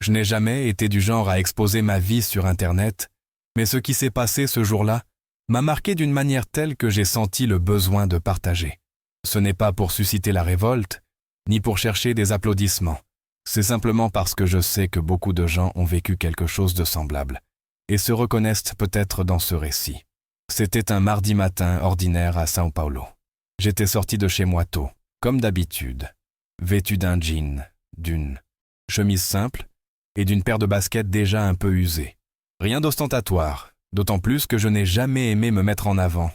Je n'ai jamais été du genre à exposer ma vie sur Internet, mais ce qui s'est passé ce jour-là m'a marqué d'une manière telle que j'ai senti le besoin de partager. Ce n'est pas pour susciter la révolte, ni pour chercher des applaudissements. C'est simplement parce que je sais que beaucoup de gens ont vécu quelque chose de semblable et se reconnaissent peut-être dans ce récit. C'était un mardi matin ordinaire à São Paulo. J'étais sorti de chez moi tôt, comme d'habitude, vêtu d'un jean, d'une chemise simple et d'une paire de baskets déjà un peu usées. Rien d'ostentatoire, d'autant plus que je n'ai jamais aimé me mettre en avant.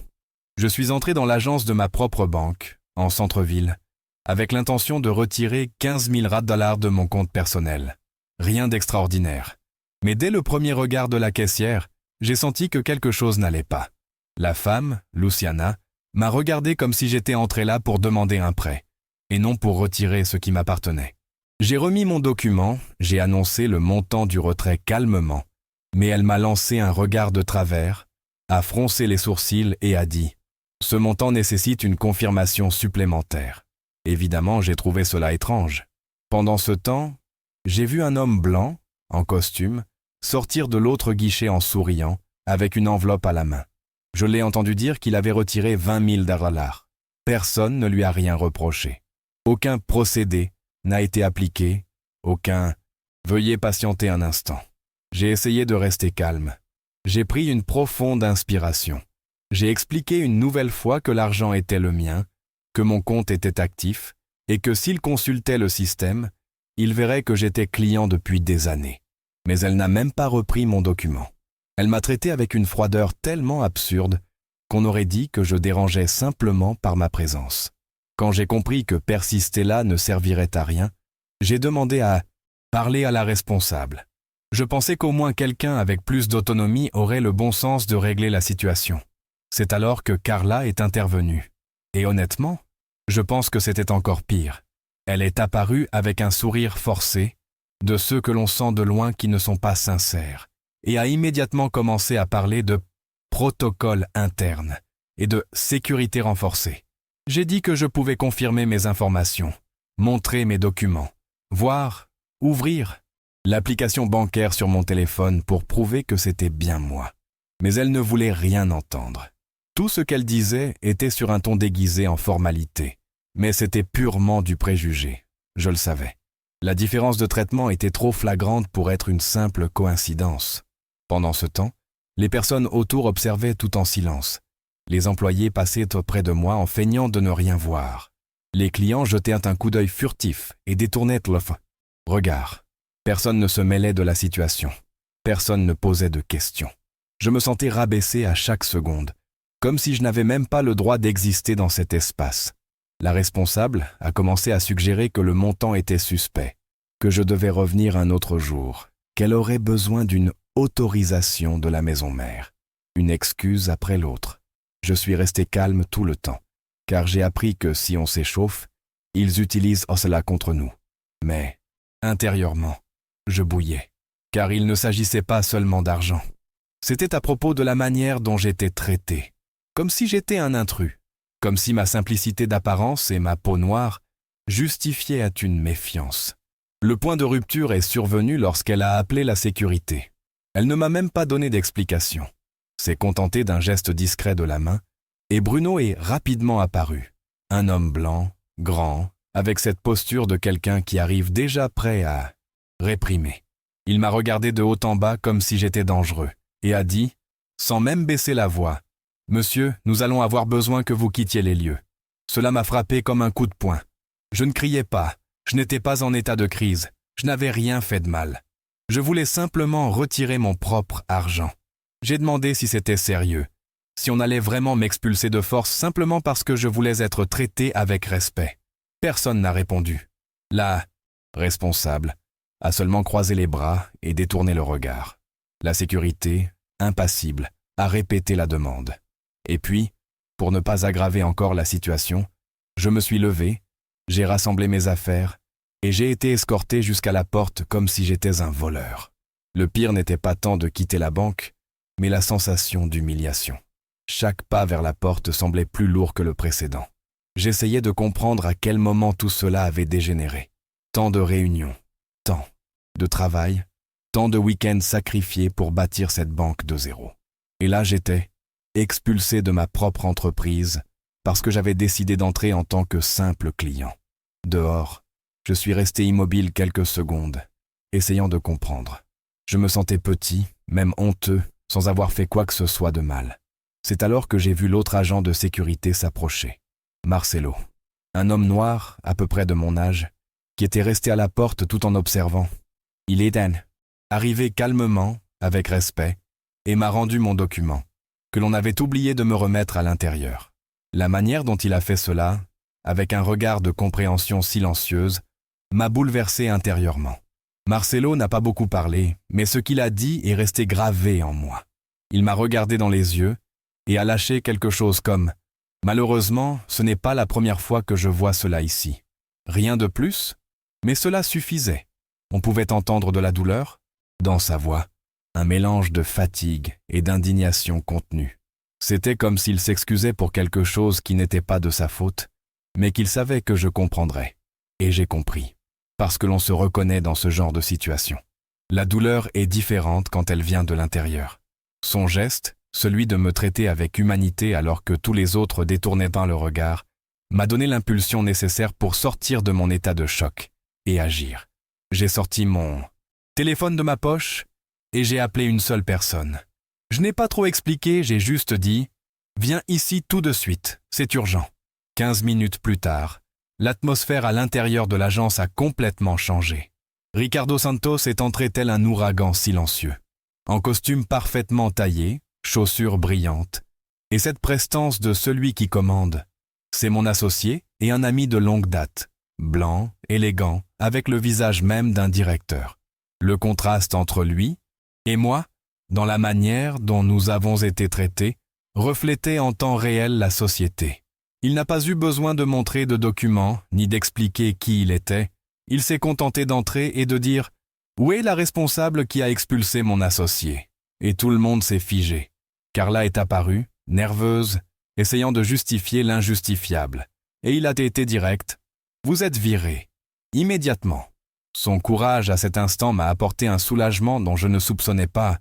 Je suis entré dans l'agence de ma propre banque, en centre-ville, avec l'intention de retirer 15 000 $ de mon compte personnel. Rien d'extraordinaire. Mais dès le premier regard de la caissière, j'ai senti que quelque chose n'allait pas. La femme, Luciana, m'a regardé comme si j'étais entré là pour demander un prêt, et non pour retirer ce qui m'appartenait. J'ai remis mon document, j'ai annoncé le montant du retrait calmement, mais elle m'a lancé un regard de travers, a froncé les sourcils et a dit « Ce montant nécessite une confirmation supplémentaire ». Évidemment, j'ai trouvé cela étrange. Pendant ce temps, j'ai vu un homme blanc, en costume, sortir de l'autre guichet en souriant, avec une enveloppe à la main. Je l'ai entendu dire qu'il avait retiré 20 000 $. Personne ne lui a rien reproché. Aucun procédé n'a été appliqué, aucun « veuillez patienter un instant ». J'ai essayé de rester calme. J'ai pris une profonde inspiration. J'ai expliqué une nouvelle fois que l'argent était le mien, que mon compte était actif et que s'il consultait le système, il verrait que j'étais client depuis des années. Mais elle n'a même pas repris mon document. Elle m'a traité avec une froideur tellement absurde qu'on aurait dit que je dérangeais simplement par ma présence. Quand j'ai compris que persister là ne servirait à rien, j'ai demandé à parler à la responsable. Je pensais qu'au moins quelqu'un avec plus d'autonomie aurait le bon sens de régler la situation. C'est alors que Carla est intervenue. Et honnêtement, je pense que c'était encore pire. Elle est apparue avec un sourire forcé, de ceux que l'on sent de loin qui ne sont pas sincères, et a immédiatement commencé à parler de protocole interne et de sécurité renforcée. J'ai dit que je pouvais confirmer mes informations, montrer mes documents, voir, ouvrir l'application bancaire sur mon téléphone pour prouver que c'était bien moi. Mais elle ne voulait rien entendre. Tout ce qu'elle disait était sur un ton déguisé en formalité, mais c'était purement du préjugé, je le savais. La différence de traitement était trop flagrante pour être une simple coïncidence. Pendant ce temps, les personnes autour observaient tout en silence. Les employés passaient auprès de moi en feignant de ne rien voir. Les clients jetaient un coup d'œil furtif et détournaient le regard. Personne ne se mêlait de la situation. Personne ne posait de questions. Je me sentais rabaissé à chaque seconde, comme si je n'avais même pas le droit d'exister dans cet espace. La responsable a commencé à suggérer que le montant était suspect, que je devais revenir un autre jour, qu'elle aurait besoin d'une autorisation de la maison mère. Une excuse après l'autre. Je suis resté calme tout le temps, car j'ai appris que si on s'échauffe, ils utilisent cela contre nous. Mais, intérieurement, je bouillais, car il ne s'agissait pas seulement d'argent. C'était à propos de la manière dont j'étais traité, comme si j'étais un intrus, comme si ma simplicité d'apparence et ma peau noire justifiaient une méfiance. Le point de rupture est survenu lorsqu'elle a appelé la sécurité. Elle ne m'a même pas donné d'explication. S'est contentée d'un geste discret de la main, et Bruno est rapidement apparu. Un homme blanc, grand, avec cette posture de quelqu'un qui arrive déjà prêt à réprimer. Il m'a regardé de haut en bas comme si j'étais dangereux, et a dit, sans même baisser la voix, « Monsieur, nous allons avoir besoin que vous quittiez les lieux. » Cela m'a frappé comme un coup de poing. Je ne criais pas, je n'étais pas en état de crise, je n'avais rien fait de mal. Je voulais simplement retirer mon propre argent. J'ai demandé si c'était sérieux, si on allait vraiment m'expulser de force simplement parce que je voulais être traité avec respect. Personne n'a répondu. La responsable a seulement croisé les bras et détourné le regard. La sécurité, impassible, a répété la demande. Et puis, pour ne pas aggraver encore la situation, je me suis levé, j'ai rassemblé mes affaires et j'ai été escorté jusqu'à la porte comme si j'étais un voleur. Le pire n'était pas tant de quitter la banque, mais la sensation d'humiliation. Chaque pas vers la porte semblait plus lourd que le précédent. J'essayais de comprendre à quel moment tout cela avait dégénéré. Tant de réunions, tant de travail, tant de week-ends sacrifiés pour bâtir cette banque de zéro. Et là j'étais, expulsé de ma propre entreprise, parce que j'avais décidé d'entrer en tant que simple client. Dehors, je suis resté immobile quelques secondes, essayant de comprendre. Je me sentais petit, même honteux, sans avoir fait quoi que ce soit de mal. C'est alors que j'ai vu l'autre agent de sécurité s'approcher. Marcelo, un homme noir, à peu près de mon âge, qui était resté à la porte tout en observant. Il est Dan, arrivé calmement, avec respect, et m'a rendu mon document, que l'on avait oublié de me remettre à l'intérieur. La manière dont il a fait cela, avec un regard de compréhension silencieuse, m'a bouleversé intérieurement. Marcelo n'a pas beaucoup parlé, mais ce qu'il a dit est resté gravé en moi. Il m'a regardé dans les yeux et a lâché quelque chose comme « Malheureusement, ce n'est pas la première fois que je vois cela ici. » Rien de plus, mais cela suffisait. On pouvait entendre de la douleur dans sa voix, un mélange de fatigue et d'indignation contenue. C'était comme s'il s'excusait pour quelque chose qui n'était pas de sa faute, mais qu'il savait que je comprendrais. Et j'ai compris, parce que l'on se reconnaît dans ce genre de situation. La douleur est différente quand elle vient de l'intérieur. Son geste, celui de me traiter avec humanité alors que tous les autres détournaient le regard, m'a donné l'impulsion nécessaire pour sortir de mon état de choc et agir. J'ai sorti mon téléphone de ma poche et j'ai appelé une seule personne. Je n'ai pas trop expliqué, j'ai juste dit « Viens ici tout de suite, c'est urgent ». 15 minutes plus tard, l'atmosphère à l'intérieur de l'agence a complètement changé. Ricardo Santos est entré tel un ouragan silencieux, en costume parfaitement taillé, chaussures brillantes, et cette prestance de celui qui commande. C'est mon associé et un ami de longue date, blanc, élégant, avec le visage même d'un directeur. Le contraste entre lui et moi, dans la manière dont nous avons été traités, reflétait en temps réel la société. Il n'a pas eu besoin de montrer de documents, ni d'expliquer qui il était. Il s'est contenté d'entrer et de dire « Où est la responsable qui a expulsé mon associé ?» Et tout le monde s'est figé. Carla est apparue, nerveuse, essayant de justifier l'injustifiable. Et il a été direct « Vous êtes viré. » Immédiatement. Son courage à cet instant m'a apporté un soulagement dont je ne soupçonnais pas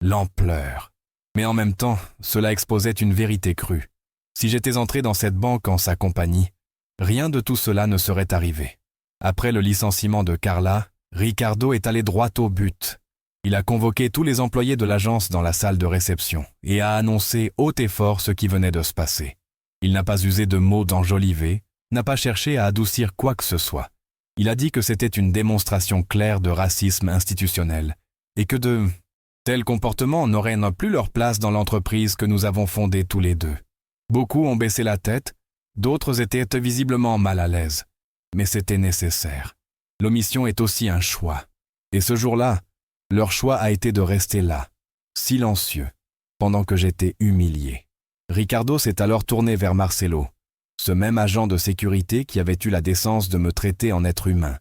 l'ampleur. Mais en même temps, cela exposait une vérité crue. Si j'étais entré dans cette banque en sa compagnie, rien de tout cela ne serait arrivé. Après le licenciement de Carla, Ricardo est allé droit au but. Il a convoqué tous les employés de l'agence dans la salle de réception et a annoncé haut et fort ce qui venait de se passer. Il n'a pas usé de mots d'enjoliver, n'a pas cherché à adoucir quoi que ce soit. Il a dit que c'était une démonstration claire de racisme institutionnel et que de tels comportements n'auraient non plus leur place dans l'entreprise que nous avons fondée tous les deux. Beaucoup ont baissé la tête, d'autres étaient visiblement mal à l'aise. Mais c'était nécessaire. L'omission est aussi un choix. Et ce jour-là, leur choix a été de rester là, silencieux, pendant que j'étais humilié. Ricardo s'est alors tourné vers Marcelo, ce même agent de sécurité qui avait eu la décence de me traiter en être humain,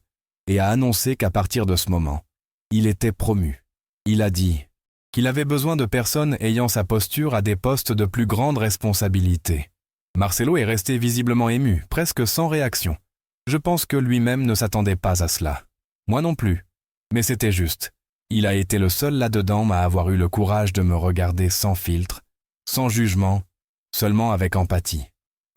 et a annoncé qu'à partir de ce moment, il était promu. Il a dit qu'il avait besoin de personnes ayant sa posture à des postes de plus grande responsabilité. Marcelo est resté visiblement ému, presque sans réaction. Je pense que lui-même ne s'attendait pas à cela. Moi non plus. Mais c'était juste. Il a été le seul là-dedans à avoir eu le courage de me regarder sans filtre, sans jugement, seulement avec empathie.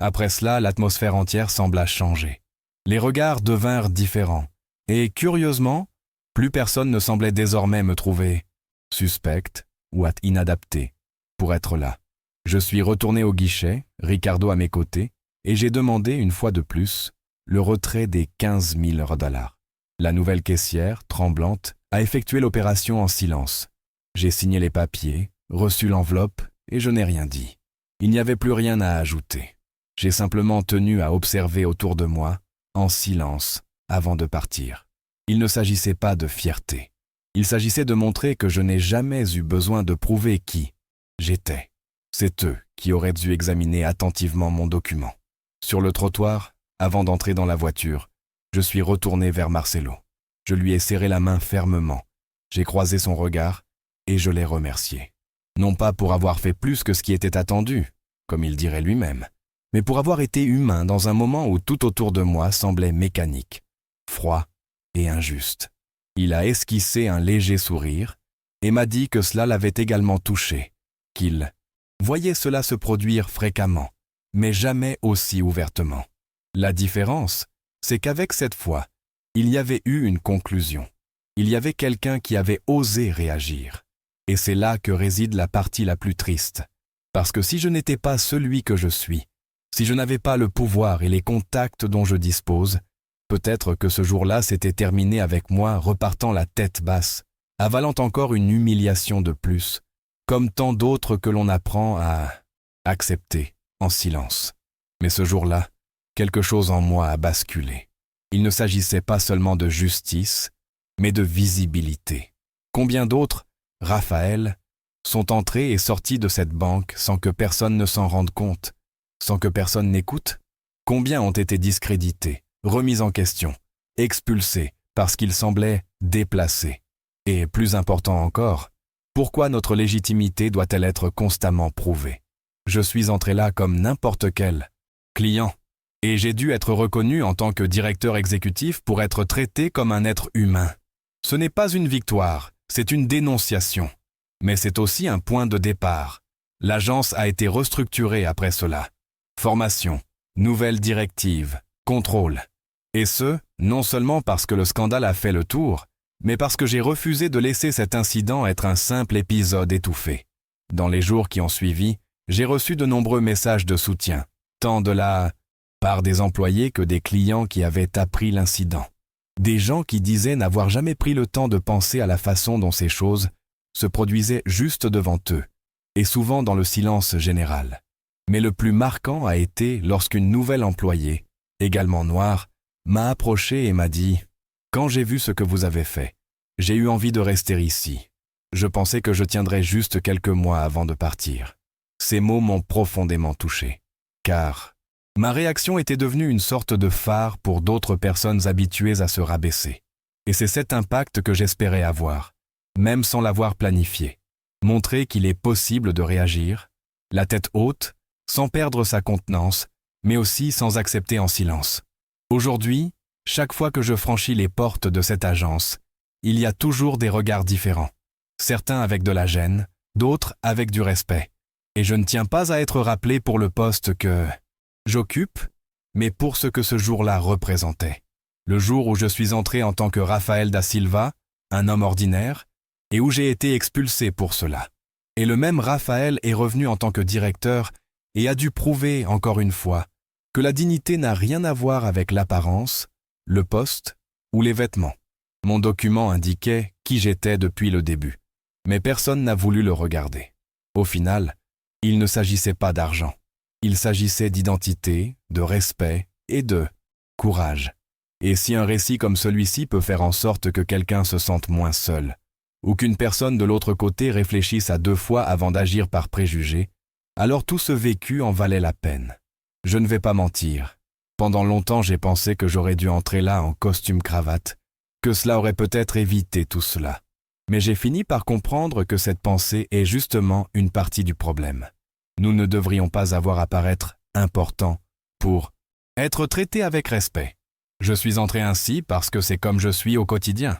Après cela, l'atmosphère entière sembla changer. Les regards devinrent différents. Et curieusement, plus personne ne semblait désormais me trouver suspecte ou inadapté pour être là. Je suis retourné au guichet, Ricardo à mes côtés, et j'ai demandé une fois de plus le retrait des 15 000 $. La nouvelle caissière, tremblante, a effectué l'opération en silence. J'ai signé les papiers, reçu l'enveloppe et je n'ai rien dit. Il n'y avait plus rien à ajouter. J'ai simplement tenu à observer autour de moi, en silence, avant de partir. Il ne s'agissait pas de fierté. Il s'agissait de montrer que je n'ai jamais eu besoin de prouver qui j'étais. C'est eux qui auraient dû examiner attentivement mon document. Sur le trottoir, avant d'entrer dans la voiture, je suis retourné vers Marcelo. Je lui ai serré la main fermement. J'ai croisé son regard et je l'ai remercié. Non pas pour avoir fait plus que ce qui était attendu, comme il dirait lui-même, mais pour avoir été humain dans un moment où tout autour de moi semblait mécanique, froid et injuste. Il a esquissé un léger sourire et m'a dit que cela l'avait également touché, qu'il voyait cela se produire fréquemment, mais jamais aussi ouvertement. La différence, c'est qu'avec cette fois, il y avait eu une conclusion. Il y avait quelqu'un qui avait osé réagir. Et c'est là que réside la partie la plus triste. Parce que si je n'étais pas celui que je suis, si je n'avais pas le pouvoir et les contacts dont je dispose, peut-être que ce jour-là s'était terminé avec moi repartant la tête basse, avalant encore une humiliation de plus, comme tant d'autres que l'on apprend à accepter en silence. Mais ce jour-là, quelque chose en moi a basculé. Il ne s'agissait pas seulement de justice, mais de visibilité. Combien d'autres, Raphaël, sont entrés et sortis de cette banque sans que personne ne s'en rende compte, sans que personne n'écoute? Combien ont été discrédités, remis en question, expulsés parce qu'ils semblaient déplacés? Et plus important encore, pourquoi notre légitimité doit-elle être constamment prouvée? Je suis entré là comme n'importe quel client, et j'ai dû être reconnu en tant que directeur exécutif pour être traité comme un être humain. Ce n'est pas une victoire, c'est une dénonciation. Mais c'est aussi un point de départ. L'agence a été restructurée après cela. Formation, nouvelles directives, contrôle. Et ce, non seulement parce que le scandale a fait le tour, mais parce que j'ai refusé de laisser cet incident être un simple épisode étouffé. Dans les jours qui ont suivi, j'ai reçu de nombreux messages de soutien, tant de la part des employés que des clients qui avaient appris l'incident. Des gens qui disaient n'avoir jamais pris le temps de penser à la façon dont ces choses se produisaient juste devant eux, et souvent dans le silence général. Mais le plus marquant a été lorsqu'une nouvelle employée, également noire, m'a approché et m'a dit « Quand j'ai vu ce que vous avez fait, j'ai eu envie de rester ici. Je pensais que je tiendrais juste quelques mois avant de partir. » Ces mots m'ont profondément touché, car ma réaction était devenue une sorte de phare pour d'autres personnes habituées à se rabaisser. Et c'est cet impact que j'espérais avoir, même sans l'avoir planifié. Montrer qu'il est possible de réagir, la tête haute, sans perdre sa contenance, mais aussi sans accepter en silence. Aujourd'hui, chaque fois que je franchis les portes de cette agence, il y a toujours des regards différents. Certains avec de la gêne, d'autres avec du respect. Et je ne tiens pas à être rappelé pour le poste que j'occupe, mais pour ce que ce jour-là représentait. Le jour où je suis entré en tant que Raphaël da Silva, un homme ordinaire, et où j'ai été expulsé pour cela. Et le même Raphaël est revenu en tant que directeur et a dû prouver, encore une fois, que la dignité n'a rien à voir avec l'apparence, le poste ou les vêtements. Mon document indiquait qui j'étais depuis le début, mais personne n'a voulu le regarder. Au final, il ne s'agissait pas d'argent. Il s'agissait d'identité, de respect et de courage. Et si un récit comme celui-ci peut faire en sorte que quelqu'un se sente moins seul, ou qu'une personne de l'autre côté réfléchisse à 2 fois avant d'agir par préjugé, alors tout ce vécu en valait la peine. Je ne vais pas mentir. Pendant longtemps, j'ai pensé que j'aurais dû entrer là en costume-cravate, que cela aurait peut-être évité tout cela. Mais j'ai fini par comprendre que cette pensée est justement une partie du problème. Nous ne devrions pas avoir à paraître importants pour être traités avec respect. Je suis entré ainsi parce que c'est comme je suis au quotidien.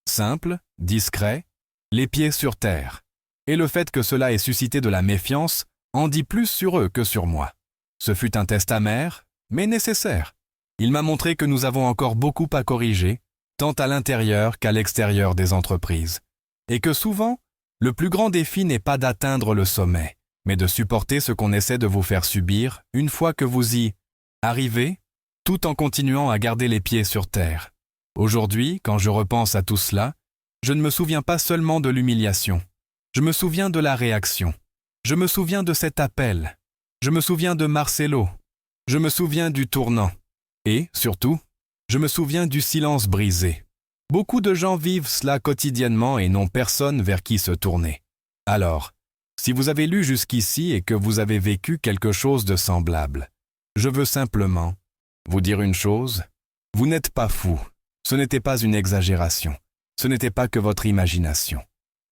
Simple, discret, les pieds sur terre. Et le fait que cela ait suscité de la méfiance en dit plus sur eux que sur moi. Ce fut un test amer, mais nécessaire. Il m'a montré que nous avons encore beaucoup à corriger, tant à l'intérieur qu'à l'extérieur des entreprises. Et que souvent, le plus grand défi n'est pas d'atteindre le sommet, mais de supporter ce qu'on essaie de vous faire subir une fois que vous y arrivez, tout en continuant à garder les pieds sur terre. Aujourd'hui, quand je repense à tout cela, je ne me souviens pas seulement de l'humiliation. Je me souviens de la réaction. Je me souviens de cet appel. Je me souviens de Marcelo. Je me souviens du tournant. Et, surtout, je me souviens du silence brisé. Beaucoup de gens vivent cela quotidiennement et n'ont personne vers qui se tourner. Alors, si vous avez lu jusqu'ici et que vous avez vécu quelque chose de semblable, je veux simplement vous dire une chose, vous n'êtes pas fou. Ce n'était pas une exagération. Ce n'était pas que votre imagination.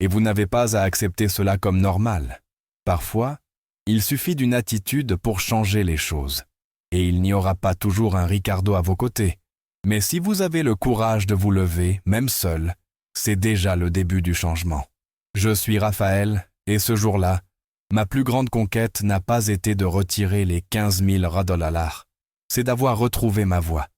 Et vous n'avez pas à accepter cela comme normal. Parfois, il suffit d'une attitude pour changer les choses. Et il n'y aura pas toujours un Ricardo à vos côtés. Mais si vous avez le courage de vous lever, même seul, c'est déjà le début du changement. Je suis Raphaël, et ce jour-là, ma plus grande conquête n'a pas été de retirer les 15 000 $, c'est d'avoir retrouvé ma voie.